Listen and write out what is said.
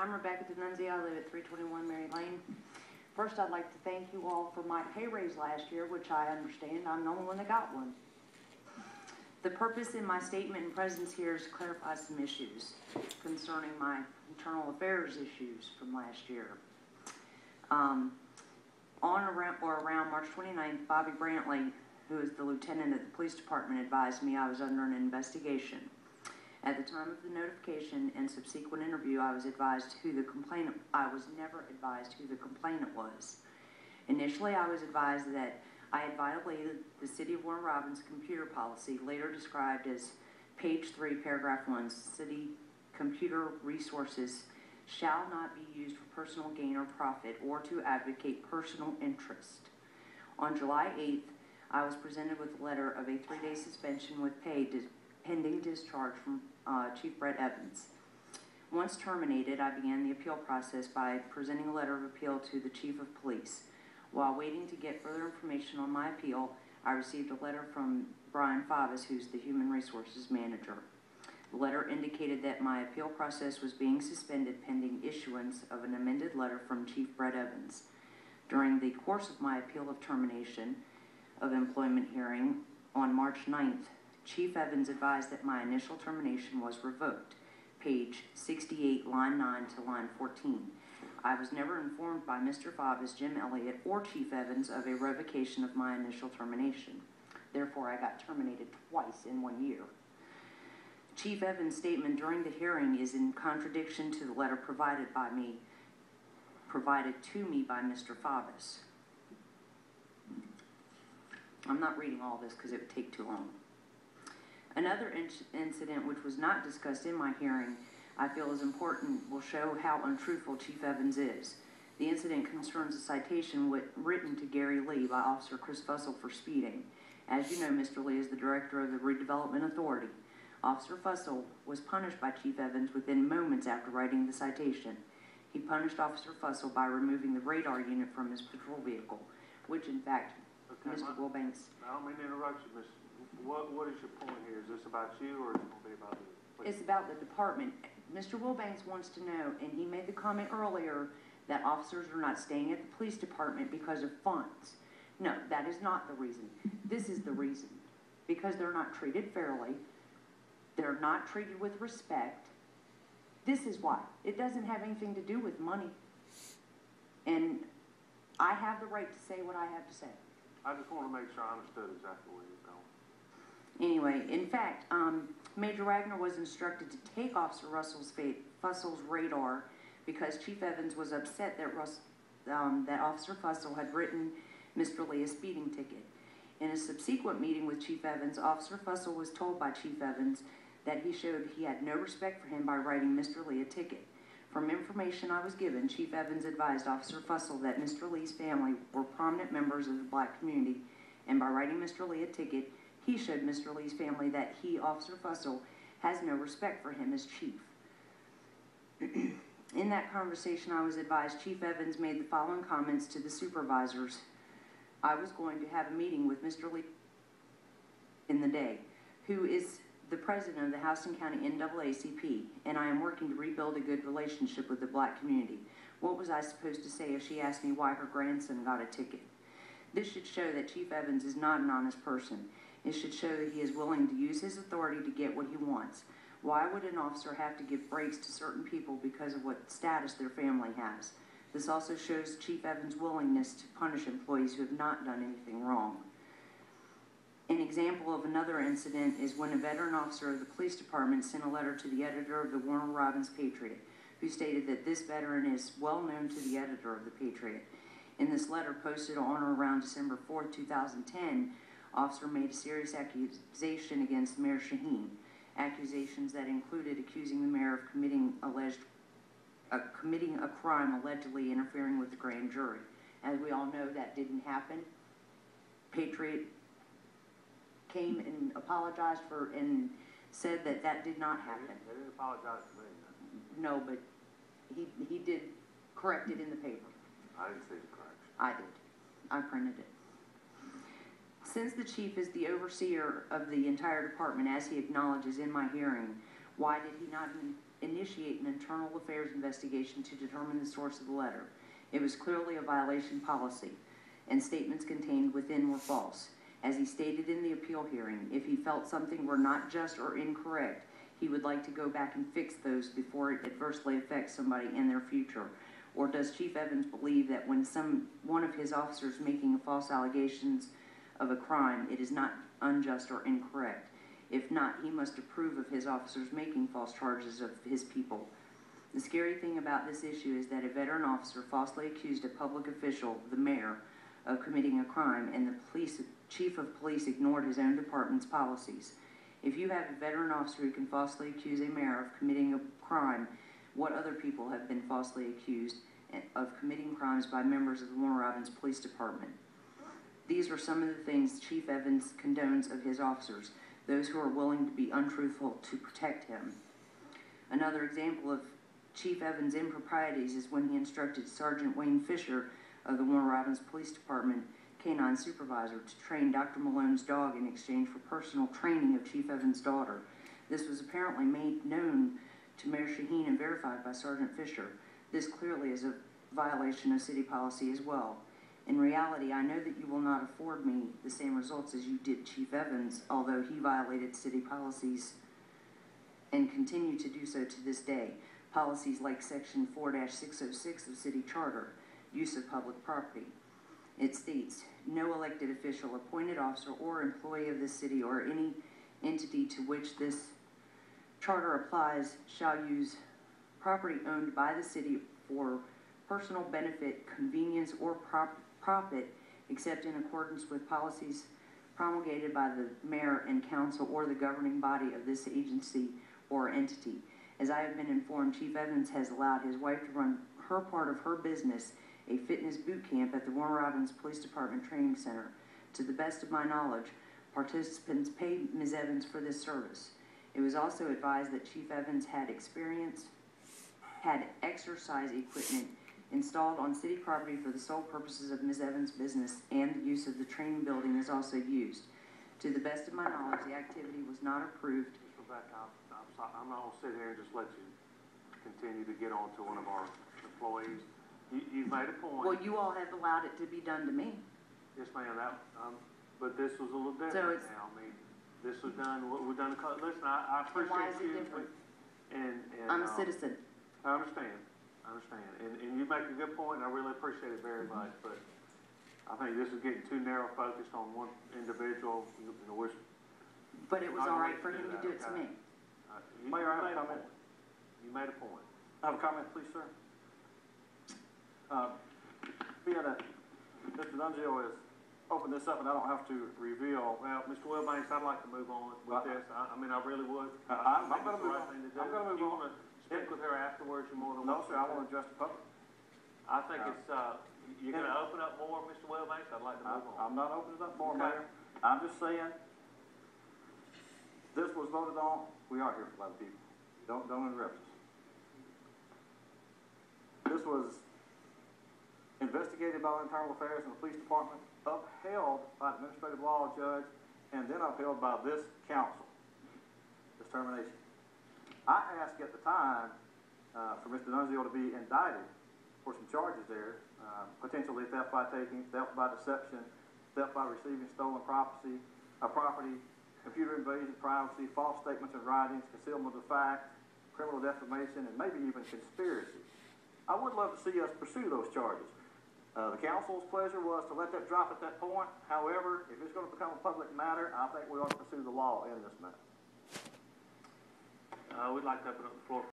I'm Rebecca D'Annunzio. I live at 321 Mary Lane. First, I'd like to thank you all for my pay raise last year, which I understand I'm the only one that got one. The purpose in my statement and presence here is to clarify some issues concerning my internal affairs issues from last year. On around March 29th, Bobby Brantley, who is the lieutenant at the police department, advised me I was under an investigation. At the time of the notification and subsequent interview, I was never advised who the complainant was. Initially, I was advised that I had violated the City of Warner Robins computer policy, later described as page 3, paragraph 1, city computer resources shall not be used for personal gain or profit or to advocate personal interest. On July 8th, I was presented with a letter of a 3-day suspension with pay pending discharge from Chief Brett Evans. Once terminated, I began the appeal process by presenting a letter of appeal to the Chief of Police. While waiting to get further information on my appeal, I received a letter from Brian Favis, who's the Human Resources Manager. The letter indicated that my appeal process was being suspended pending issuance of an amended letter from Chief Brett Evans. During the course of my appeal of termination of employment hearing on March 9th, Chief Evans advised that my initial termination was revoked, page 68, line 9 to line 14. I was never informed by Mr. Favis, Jim Elliott, or Chief Evans of a revocation of my initial termination. Therefore, I got terminated twice in 1 year. Chief Evans' statement during the hearing is in contradiction to the letter provided to me by Mr. Favis. I'm not reading all this because it would take too long. Another incident which was not discussed in my hearing I feel is important will show how untruthful Chief Evans is. The incident concerns a citation written to Gary Lee by Officer Kris Fussell for speeding. As you know, Mr. Lee is the director of the Redevelopment Authority. Officer Fussell was punished by Chief Evans within moments after writing the citation. He punished Officer Fussell by removing the radar unit from his patrol vehicle, which in fact, okay, Mr. Wilbanks... I don't mean to interrupt you, Miss. What is your point here? Is this about you or is it going to be about the... It's about the department. Mr. Wilbanks wants to know, and he made the comment earlier, that officers are not staying at the police department because of funds. No, that is not the reason. This is the reason. Because they're not treated fairly. They're not treated with respect. This is why. It doesn't have anything to do with money. And I have the right to say what I have to say. I just want to make sure I understood exactly where you're going. Anyway, in fact, Major Wagner was instructed to take Officer Fussell's radar because Chief Evans was upset that Officer Fussell had written Mr. Lee a speeding ticket. In a subsequent meeting with Chief Evans, Officer Fussell was told by Chief Evans that he showed he had no respect for him by writing Mr. Lee a ticket. From information I was given, Chief Evans advised Officer Fussell that Mr. Lee's family were prominent members of the black community, and by writing Mr. Lee a ticket, he showed Mr. Lee's family that he, Officer Fussell, has no respect for him as chief. In that conversation, I was advised Chief Evans made the following comments to the supervisors. I was going to have a meeting with Mr. Lee in the day, who is the president of the Houston County NAACP, and I am working to rebuild a good relationship with the black community. What was I supposed to say if she asked me why her grandson got a ticket? This should show that Chief Evans is not an honest person. It should show that he is willing to use his authority to get what he wants. Why would an officer have to give breaks to certain people because of what status their family has? This also shows Chief Evans' willingness to punish employees who have not done anything wrong. An example of another incident is when a veteran officer of the police department sent a letter to the editor of the Warner Robins Patriot, who stated that this veteran is well known to the editor of the Patriot. In this letter, posted on or around December 4, 2010, officer made a serious accusation against Mayor Shaheen, accusations that included accusing the mayor of committing a crime allegedly interfering with the grand jury. As we all know, that didn't happen. Patriot came and apologized for and said that that did not happen. They didn't apologize to me. No, but he did correct it in the paper. I didn't see the correction. I did. I printed it. Since the chief is the overseer of the entire department, as he acknowledges in my hearing, why did he not initiate an internal affairs investigation to determine the source of the letter. It was clearly a violation policy, and statements contained within were false. As he stated in the appeal hearing, if he felt something were not just or incorrect, he would like to go back and fix those before it adversely affects somebody in their future. Or does Chief Evans believe that when one of his officers making false allegations of a crime, it is not unjust or incorrect? If not, he must approve of his officers making false charges of his people. The scary thing about this issue is that a veteran officer falsely accused a public official, the mayor, of committing a crime, and the chief of police ignored his own department's policies. If you have a veteran officer who can falsely accuse a mayor of committing a crime, what other people have been falsely accused of committing crimes by members of the Warner Robins Police Department? These are some of the things Chief Evans condones of his officers, those who are willing to be untruthful to protect him. Another example of Chief Evans' improprieties is when he instructed Sergeant Wayne Fisher of the Warner Robins Police Department K-9 supervisor to train Dr. Malone's dog in exchange for personal training of Chief Evans' daughter. This was apparently made known to Mayor Shaheen and verified by Sergeant Fisher. This clearly is a violation of city policy as well. In reality, I know that you will not afford me the same results as you did Chief Evans, although he violated city policies and continue to do so to this day. Policies like Section 4-606 of City Charter, use of public property. It states, no elected official, appointed officer, or employee of the city or any entity to which this charter applies shall use property owned by the city for personal benefit, convenience, or profit, except in accordance with policies promulgated by the mayor and council or the governing body of this agency or entity. As I have been informed, Chief Evans has allowed his wife to run her part of her business, a fitness boot camp at the Warner Robins Police Department Training Center. To the best of my knowledge, participants paid Ms. Evans for this service. It was also advised that Chief Evans had exercise equipment installed on city property for the sole purposes of Ms. Evans' business, and the use of the training building is also used. To the best of my knowledge, the activity was not approved. Mr. Rebecca, I'm not going to sit here and just let you continue to get on to one of our employees. You've made a point. Well, you all have allowed it to be done to me. Yes, ma'am. But this was a little different now. I mean, this was done. We've done. Listen, I appreciate why is it you. different? And I'm a citizen. I understand. And you make a good point, and I really appreciate it very much. But I think this is getting too narrow focused on one individual. But it was all right for him to do it to me. Mayor, I have a comment. You made a point. I have a comment, please, sir. Being that Mr. Dunzio has opened this up and I don't have to reveal. Well, Mr. Wilbanks, I'd like to move on with this. I mean, I really would. I'm going to move on. I'm going to move on. You want to speak with her afterwards? You more than No, sir, I want to address the public. I think it's, you're going to open up more, Mr. Wilbanks? I'd like to move on. I'm not opening up more, Okay. Mayor. I'm just saying, this was voted on. We are here for a lot of people. Don't interrupt us. This was investigated by the Internal Affairs and the Police Department, upheld by the Administrative Law Judge, and then upheld by this council, this termination. I asked at the time for Mr. Dunzio to be indicted for some charges there, potentially theft by taking, theft by deception, theft by receiving stolen property, computer invasion, privacy, false statements in writings, concealment of fact, criminal defamation, and maybe even conspiracy. I would love to see us pursue those charges. The council's pleasure was to let that drop at that point. However, if it's going to become a public matter, I think we ought to pursue the law in this matter. We'd like to open up the floor for